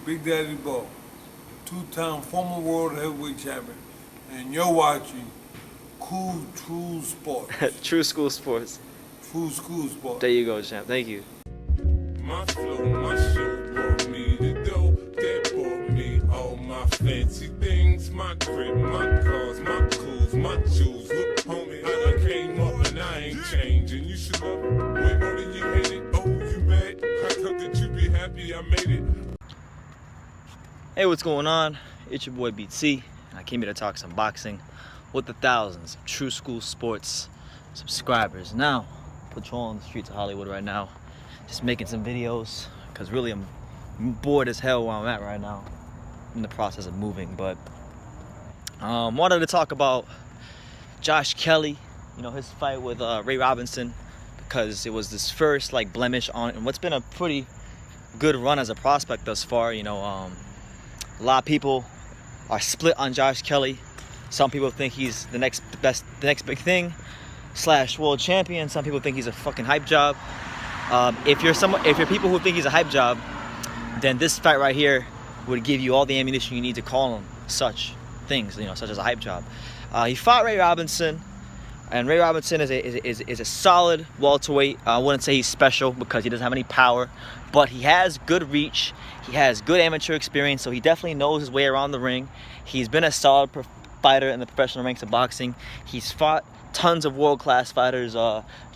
Big Daddy Bo, two-time former world heavyweight champion, and you're watching Cool True Sports. True School Sports. True School Sports. There you go, champ. Thank you. My flow, my show brought me the dough that brought me all my fancy things. My crib, my cars, my clothes, my jewels. Look, homie, I done came up and I ain't changing. You should love it way more than you hate it. Oh, you mad? How come that you be happy I made it? Hey, what's going on? It's your boy BT, and I came here to talk some boxing with the thousands of True School Sports subscribers. Now, patrolling the streets of Hollywood right now, just making some videos, because really I'm bored as hell where I'm at right now. I'm in the process of moving, but wanted to talk about Josh Kelly, you know, his fight with Ray Robinson, because it was this first like blemish on what's been a pretty good run as a prospect thus far. You know, a lot of people are split on Josh Kelly. Some people think he's the next big thing / world champion. Some people think he's a fucking hype job. If you're people who think he's a hype job, then this fight right here would give you all the ammunition you need to call him such things, you know, such as a hype job. He fought Ray Robinson, and Ray Robinson is a solid welterweight. I wouldn't say he's special because he doesn't have any power, but he has good reach. He has good amateur experience, so he definitely knows his way around the ring. He's been a solid fighter in the professional ranks of boxing. He's fought tons of world-class fighters.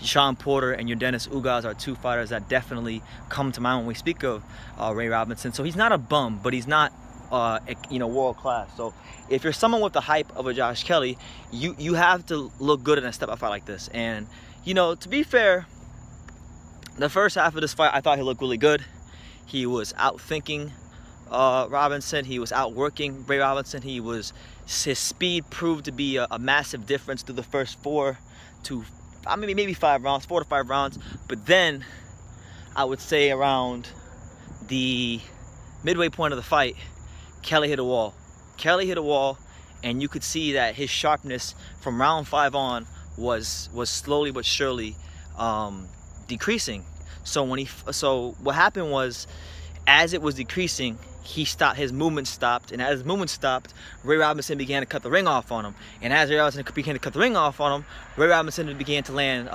Sean Porter and your Dennis Ugas are two fighters that definitely come to mind when we speak of Ray Robinson. So he's not a bum, but he's not world-class. So if you're someone with the hype of a Josh Kelly, you have to look good in a step-up fight like this. And you know, to be fair, the first half of this fight, I thought he looked really good. He was outthinking Robinson. He was outworking Ray Robinson. His speed proved to be a massive difference through the first 4 to maybe 5 rounds, 4 to 5 rounds. But then I would say around the midway point of the fight, Kelly hit a wall. Kelly hit a wall, and you could see that his sharpness from round 5 on was slowly but surely decreasing. So what happened was, as it was decreasing, his movement stopped, and as his movement stopped, Ray Robinson began to cut the ring off on him. And as Ray Robinson began to cut the ring off on him, Ray Robinson began to land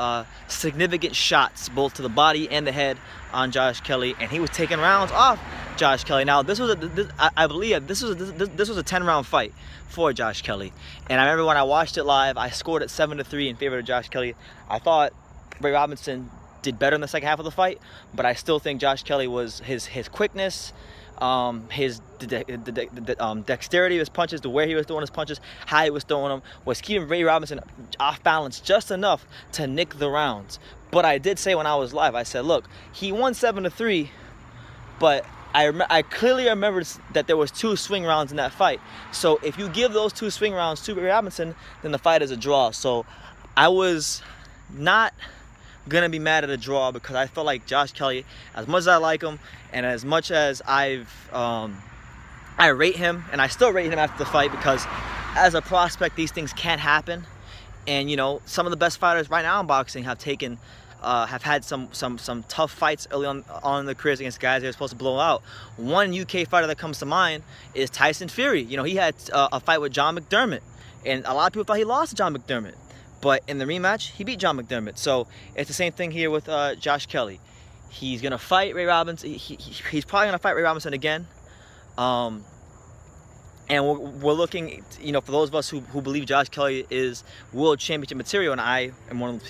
significant shots, both to the body and the head, on Josh Kelly, and he was taking rounds off Josh Kelly. Now, I believe this was a 10-round fight for Josh Kelly, and I remember when I watched it live, I scored it 7-3 in favor of Josh Kelly. I thought Ray Robinson did better in the second half of the fight, but I still think Josh Kelly was his quickness, his dexterity of his punches, the way he was throwing his punches, how he was throwing them, was keeping Ray Robinson off balance just enough to nick the rounds. But I did say when I was live, I said, look, he won 7-3, but I clearly remembered that there was 2 swing rounds in that fight. So if you give those 2 swing rounds to Ray Robinson, then the fight is a draw. So I was not gonna be mad at a draw, because I felt like Josh Kelly, as much as I like him and as much as I rate him, and I still rate him after the fight, because as a prospect these things can't happen. And you know, some of the best fighters right now in boxing have had some tough fights early on in their careers against guys they're supposed to blow out. One UK fighter that comes to mind is Tyson Fury. You know, he had a fight with John McDermott, and a lot of people thought he lost to John McDermott. But in the rematch, he beat John McDermott. So it's the same thing here with Josh Kelly. He's gonna fight Ray Robinson. He's probably gonna fight Ray Robinson again. And we're looking, you know, for those of us who believe Josh Kelly is world championship material, and I am one of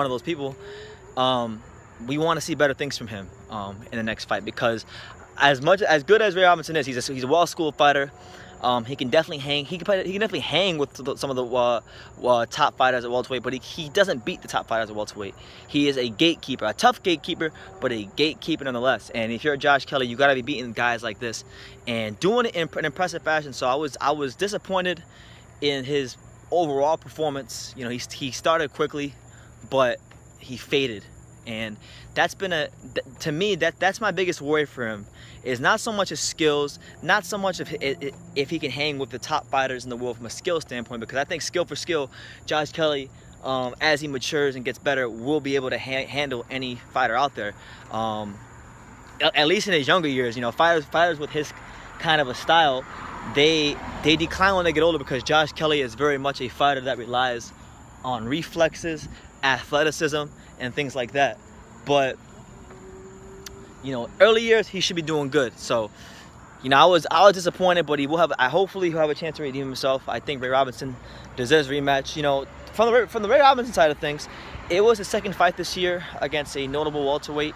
those people. We want to see better things from him in the next fight, because as good as Ray Robinson is, he's a well-schooled fighter. He can definitely hang. He can definitely hang with some of the top fighters at welterweight, but he doesn't beat the top fighters at welterweight. He is a gatekeeper, a tough gatekeeper, but a gatekeeper nonetheless. And if you're Josh Kelly, you got to be beating guys like this and doing it in an impressive fashion. So I was disappointed in his overall performance. You know, he started quickly, but he faded. And that's been to me, that's my biggest worry for him, is not so much his skills, not so much if he can hang with the top fighters in the world from a skill standpoint, because I think skill for skill, Josh Kelly, as he matures and gets better, will be able to handle any fighter out there. at least in his younger years, you know, fighters with his kind of a style, they decline when they get older, because Josh Kelly is very much a fighter that relies on reflexes, athleticism, and things like that. But you know, early years he should be doing good. So, you know, I was disappointed, but hopefully he'll have a chance to redeem himself. I think Ray Robinson deserves a rematch. You know, from the Ray Robinson side of things, it was his second fight this year against a notable welterweight,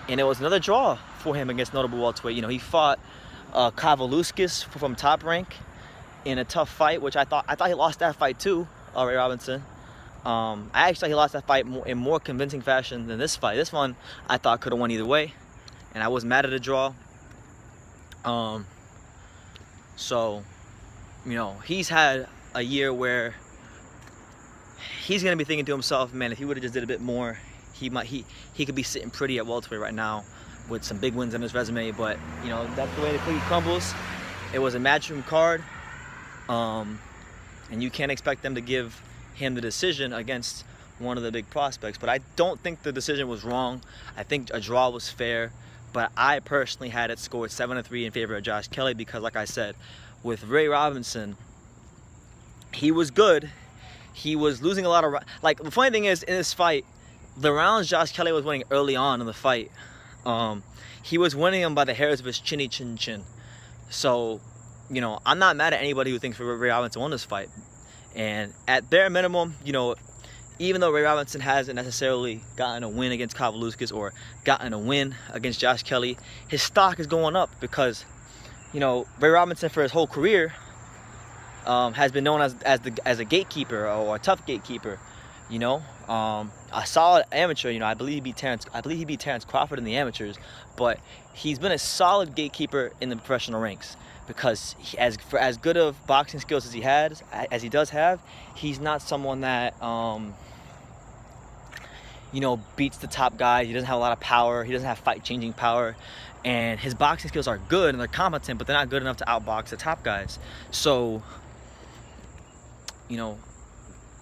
and it was another draw for him against notable welterweight. You know, he fought Kavaluskas from Top Rank in a tough fight, which I thought he lost that fight too, Ray Robinson. I actually thought he lost that fight in more convincing fashion than this fight. This one I thought could have won either way, and I was mad at the draw. So, you know, he's had a year where he's gonna be thinking to himself, man, if he would have just did a bit more, he could be sitting pretty at welterweight right now with some big wins on his resume. But you know, that's the way the cookie crumbles. It was a matchroom card, and you can't expect them to give him the decision against one of the big prospects. But I don't think the decision was wrong. I think a draw was fair. But I personally had it scored 7-3 in favor of Josh Kelly, because like I said, with Ray Robinson, he was good. He was losing a lot of... Like, the funny thing is, in this fight, the rounds Josh Kelly was winning early on in the fight, he was winning them by the hairs of his chinny chin chin. So, you know, I'm not mad at anybody who thinks Ray Robinson won this fight. And at bare minimum, you know, even though Ray Robinson hasn't necessarily gotten a win against Kavaluskas or gotten a win against Josh Kelly, his stock is going up, because, you know, Ray Robinson for his whole career has been known as a gatekeeper, or a tough gatekeeper. You know, a solid amateur. You know, I believe he beat Terrence Crawford in the amateurs, but he's been a solid gatekeeper in the professional ranks, because for as good of boxing skills as he does have, he's not someone that you know, beats the top guys. He doesn't have a lot of power. He doesn't have fight-changing power, and his boxing skills are good and they're competent, but they're not good enough to outbox the top guys. So, you know,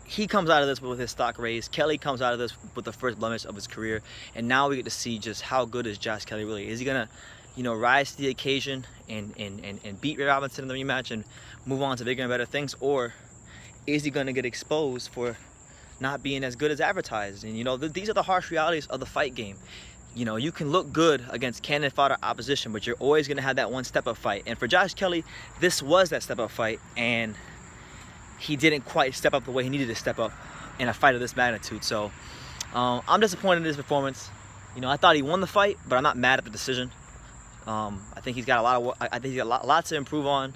he comes out of this with his stock raised. Kelly comes out of this with the first blemish of his career, and now we get to see just how good is Josh Kelly really. Is he gonna, you know, rise to the occasion and beat Ray Robinson in the rematch and move on to bigger and better things, or is he gonna get exposed for not being as good as advertised? And you know, these are the harsh realities of the fight game. You know, you can look good against cannon fodder opposition, but you're always gonna have that one step-up fight. And for Josh Kelly, this was that step-up fight, and he didn't quite step up the way he needed to step up in a fight of this magnitude. So I'm disappointed in his performance. You know, I thought he won the fight, but I'm not mad at the decision. I think he's got a lot of I think he's got lots to improve on.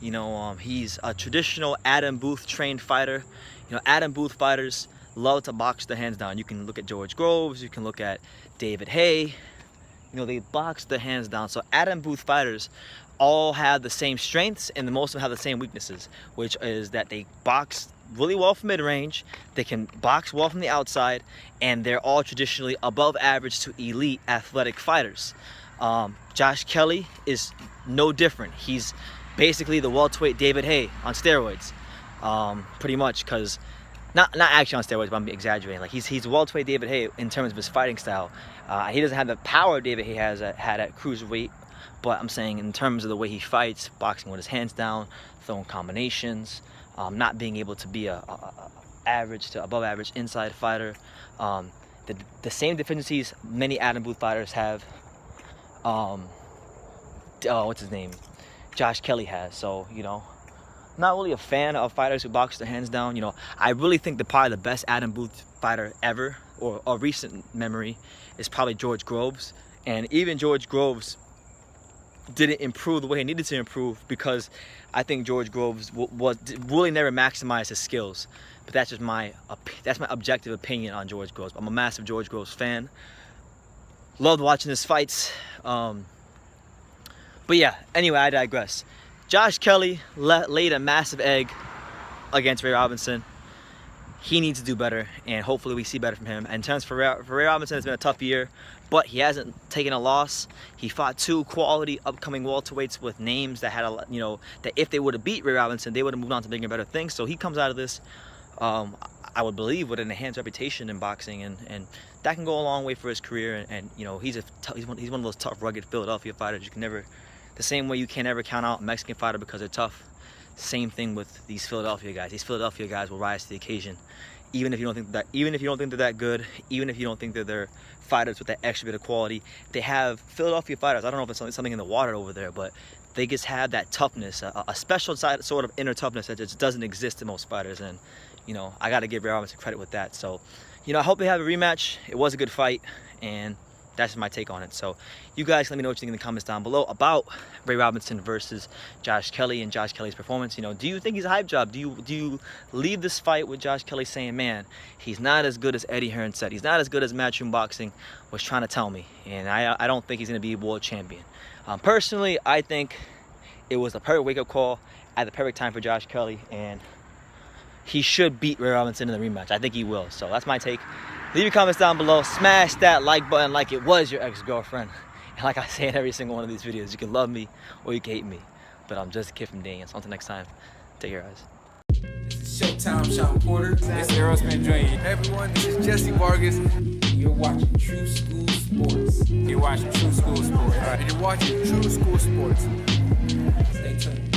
You know, he's a traditional Adam Booth trained fighter. You know, Adam Booth fighters love to box their hands down. You can look at George Groves, you can look at David Haye. You know, they box their hands down. So Adam Booth fighters all have the same strengths, and most of them have the same weaknesses, which is that they box really well from mid-range, they can box well from the outside, and they're all traditionally above average to elite athletic fighters. Josh Kelly is no different. He's basically the welterweight David Haye on steroids, pretty much, because not actually on steroids, but I'm exaggerating. Like he's welterweight David Haye in terms of his fighting style. He doesn't have the power David Haye had at cruiserweight, but I'm saying in terms of the way he fights, boxing with his hands down, throwing combinations, not being able to be a average to above average inside fighter. The same deficiencies many Adam Booth fighters have. What's his name? Josh Kelly has. So, you know, not really a fan of fighters who box their hands down. You know, I really think probably the best Adam Booth fighter ever, or a recent memory, is probably George Groves. And even George Groves didn't improve the way he needed to improve, because I think George Groves really never maximized his skills. But that's just my objective opinion on George Groves. I'm a massive George Groves fan. Loved watching his fights. But yeah, anyway, I digress. Josh Kelly laid a massive egg against Ray Robinson. He needs to do better, and hopefully we see better from him. And in terms for Ray Robinson, it's been a tough year, but he hasn't taken a loss. He fought two quality upcoming welterweights with names that had that if they would have beat Ray Robinson, they would have moved on to bigger and better things. So he comes out of this I would believe would enhance reputation in boxing, and that can go a long way for his career. And you know, he's one of those tough, rugged Philadelphia fighters. You can never, the same way you can't ever count out a Mexican fighter because they're tough. Same thing with these Philadelphia guys. These Philadelphia guys will rise to the occasion, even if you don't think they're that good, even if you don't think that they're fighters with that extra bit of quality. They have Philadelphia fighters. I don't know if it's something in the water over there, but they just have that toughness, a special side, sort of inner toughness that just doesn't exist in most fighters. And you know, I got to give Ray Robinson credit with that. So, you know, I hope they have a rematch. It was a good fight, and that's my take on it. So, you guys let me know what you think in the comments down below about Ray Robinson versus Josh Kelly and Josh Kelly's performance. You know, do you think he's a hype job? Do you leave this fight with Josh Kelly saying, man, he's not as good as Eddie Hearn said. He's not as good as Matchroom Boxing was trying to tell me, and I don't think he's going to be a world champion. Personally, I think it was the perfect wake-up call at the perfect time for Josh Kelly, and he should beat Ray Robinson in the rematch. I think he will. So that's my take. Leave your comments down below. Smash that like button like it was your ex-girlfriend. And like I say in every single one of these videos, you can love me or you can hate me, but I'm just a kid from Daniel. So until next time, take care, guys. This is Showtime, Sean Porter. This is Aerosmith Jr. Hey everyone, this is Jesse Vargas. You're watching True School Sports. You're watching True School Sports. All right. And you're watching True School Sports. Stay tuned.